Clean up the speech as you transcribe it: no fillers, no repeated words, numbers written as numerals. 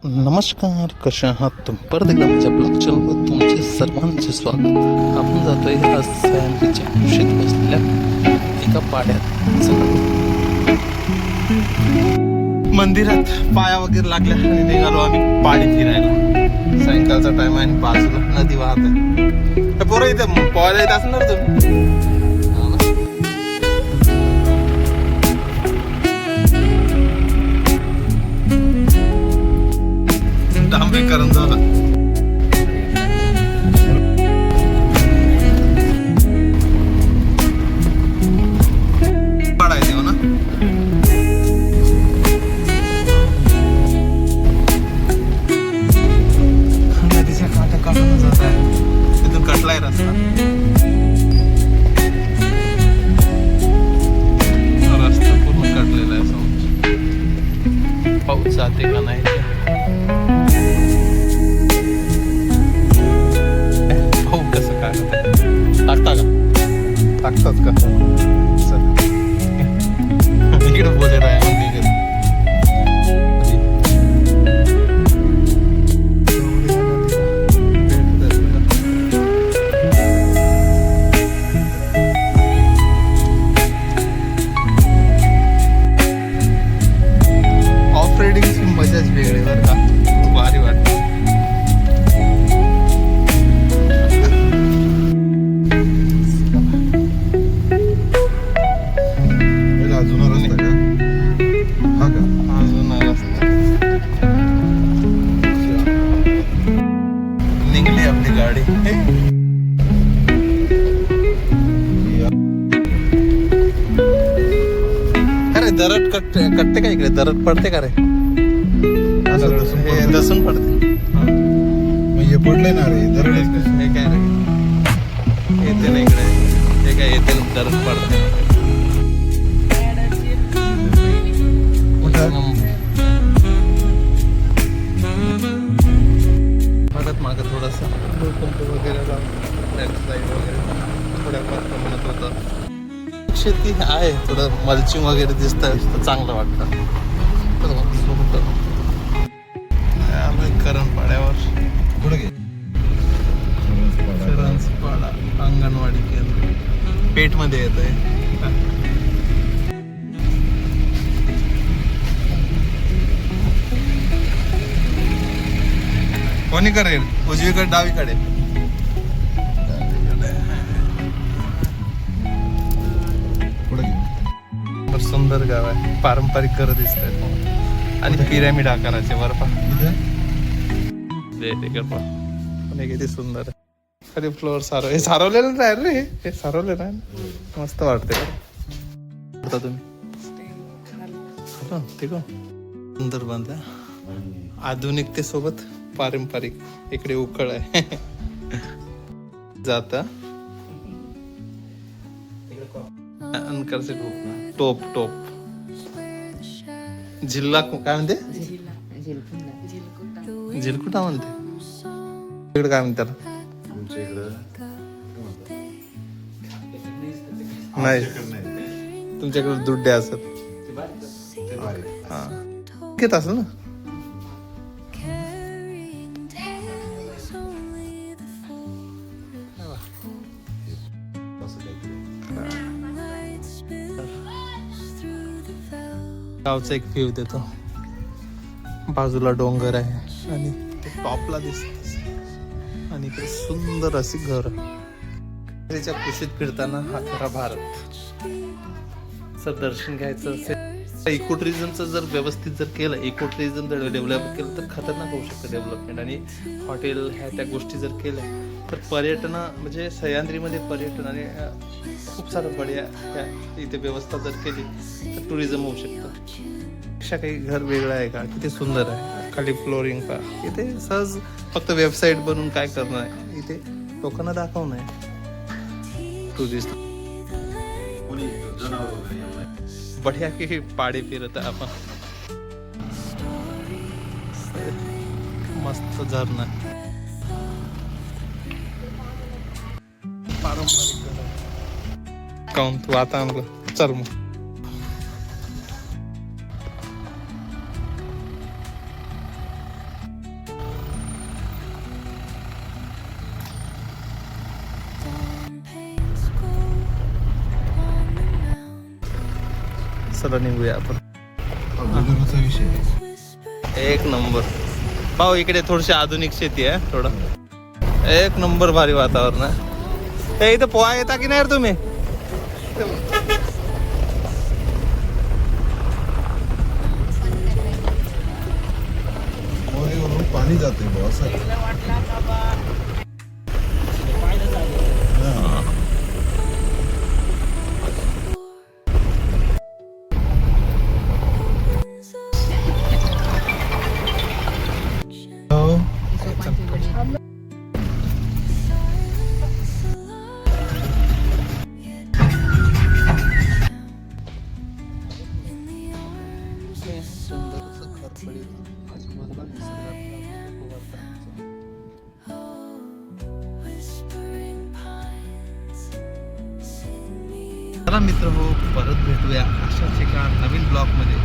नमस्कार, कशा आहात तुम्ही? परत एकदा माझ्या ब्लॉग चॅनलवर तुमचे सर्वांचे स्वागत. आपण जातोय आज सह्याद्रीच्या कुशीत बसलेल्या एका पाड्यात. मंदिरात पाया वगैरे लागल्या आणि निघालो आम्ही पाडी फिरायला. सायंकाळचा टाइम आहे आणि बाजूला नदी वाहत आहे. पोरं इथे पोहायला येत असणार तुम्ही. डांबरीकरण झालं. पडायचे हो ना. नदीच्या काठा काढून जात आहे. तिथून कटलाय रस्ता. रस्ता पूर्ण कटलेला आहे. समोर पाऊस जाते का नाही टाकतात का इकडे बोले ऑफ रायडिंगची मजाच वेगळी बरं का. भारी वाटत. गाडी अरे दरड कटते का इकडे? दरड पडते का रे? दसून पडते. हे पडले ना रे दरड. हे काय रे येते ना इकडे. हे काय येते दरड पडते. मागं थोडासा भूकंप वगैरे लँडस्लाईड वगैरे थोड्याफार प्रमाणात होतं. शेती आहे, थोडं मल्चिंग वगैरे दिसतंय, चांगलं वाटतं. आम्ही करणपाड्यावर पुढे घे. करंजपाडा अंगणवाडी केंद्र पेठमध्ये येत आहे. कोणी करेल? उजवीकडे डावीकडे? सुंदर गाव आहे. पारंपरिक घर दिसत आहेत आणि पिरॅमिड आकाराचे बरं किती सुंदर आहे. कधी फ्लोअर सारवलेलं नाही रे. हे सारवले नाही. मस्त वाटते का तुम्ही? ठीक आहे. सुंदर बांधला. आधुनिकतेसोबत पारंपरिक. इकडे उकळ आहे. जाता टोप टोप जिल्हा काय म्हणते? झिलकुटा म्हणते. इकडे काय म्हणतात? नाही, तुमच्याकडे दुड्डे असत. हा घेत असेल ना. गावचा एक व्ह्यू देतो. बाजूला डोंगर आहे आणि टॉपला दिसत आणि इकडे सुंदर अशी घर. त्याच्या कुशीत फिरताना हा खरा भारत. जर दर्शन घ्यायचं असेल, इको टुरिझमचं जर व्यवस्थित जर केलं, इको टुरिझम जर डेव्हलप केलं तर खतरनाक होऊ शकतं डेव्हलपमेंट. आणि हॉटेल ह्या त्या गोष्टी जर केल्या तर पर्यटन म्हणजे सह्याद्रीमध्ये पर्यटन आणि खूप सारं बढिया इथे व्यवस्था जर केली तर टुरिझम होऊ शकतं. अशा काही घर वेगळं आहे का? किती सुंदर आहे. खाली फ्लोरिंग का. इथे सहज फक्त वेबसाईट बनवून काय करणं आहे, इथे लोकांना दाखवणं आहे. टुरिस्ट बढिया की पाडी फिरत आहे आपण. मस्त झरणा. पारंपरिक काउन तू आता आणलं. चल मग चला निघूया आपण. अगोदरचा विषय आहे. एक नंबर. पाहू इकडे थोडीशी आधुनिक शेती आहे थोडं. एक नंबर भारी वातावरण आहे. इथं पोहा येता की नाही रे तुम्ही? मोरीवरून पाणी जाते बुवा असं. हो. चला मित्र हो, परत भेटूया अशाच एका नवीन ब्लॉग मध्ये.